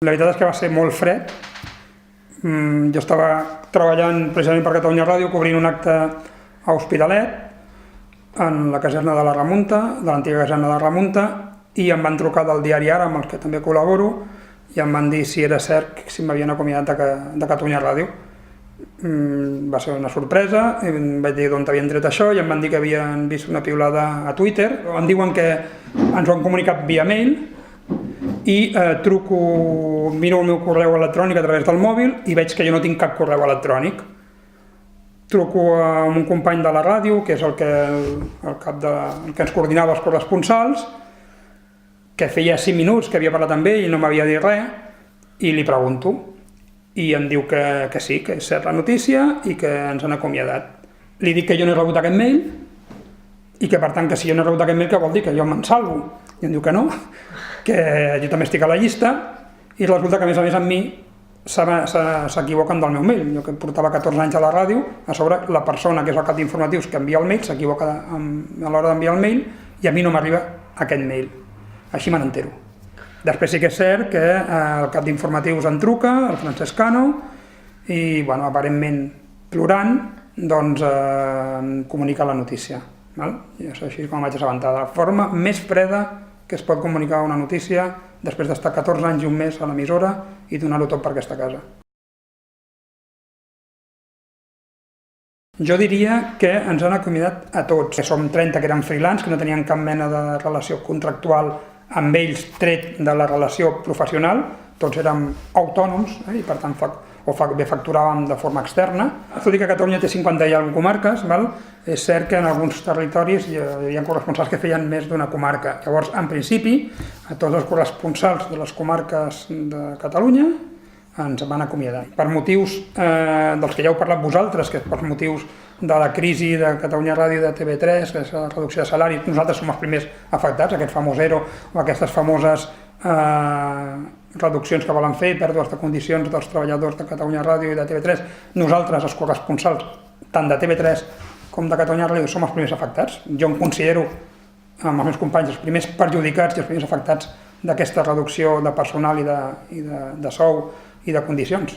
La veritat és que va ser molt fred. Jo estava treballant precisament per Catalunya Ràdio, cobrint un acte a Hospitalet, en la caserna de la Remunta, de l'antiga caserna de la Remunta, i em van trucar del diari Ara, amb els que també col·laboro, i em van dir si era cert, si m'havien acomiadat de Catalunya Ràdio. Va ser una sorpresa, em vaig dir d'on havien tret això, i em van dir que havien vist una piulada a Twitter. Em diuen que ens ho han comunicat via mail, i miro el meu correu electrònic a través del mòbil i veig que jo no tinc cap correu electrònic. Truco a un company de la ràdio, que és el que ens coordinava els corresponsals, que feia 5 minuts que havia parlat amb ell i no m'havia dit res, i li pregunto. I em diu que sí, que és cert la notícia i que ens han acomiadat. Li dic que jo no he rebut aquest mail i que per tant que si jo no he rebut aquest mail que vol dir que jo me'n salvo. I em diu que no, que jo també estic a la llista, i resulta que a més amb mi s'equivoquen del meu mail. Jo que portava 14 anys a la ràdio, a sobre la persona que és el cap d'informatius que envia el mail s'equivoca a l'hora d'enviar el mail i a mi no m'arriba aquest mail. Així me n'entero. Després sí que és cert que el cap d'informatius em truca, el Francesc Cano, i aparentment plorant, doncs em comunica la notícia. I és així com vaig assabentar, de la forma més freda que es pot comunicar una notícia després d'estar 14 anys i un mes a l'emissora i donar-ho tot per aquesta casa. Jo diria que ens han acomiadat a tots. Som 30 que eren freelance, que no tenien cap mena de relació contractual amb ells tret de la relació professional. Tots érem autònoms i per tant bé facturàvem de forma externa. Tot i que Catalunya té 50 i algunes comarques, és cert que en alguns territoris hi havia corresponsals que feien més d'una comarca. Llavors, en principi, a tots els corresponsals de les comarques de Catalunya ens van acomiadar. Per motius dels que ja heu parlat vosaltres, que per motius de la crisi de Catalunya Ràdio i de TV3, que és la reducció de salari, nosaltres som els primers afectats, aquest famós ERO o aquestes famoses reduccions que volen fer, pèrdues de condicions dels treballadors de Catalunya Ràdio i de TV3. Nosaltres, els corresponsals, tant de TV3 com de Catalunya Ràdio, som els primers afectats. Jo em considero, amb els meus companys, els primers perjudicats i els primers afectats d'aquesta reducció de personal i de sou i de condicions.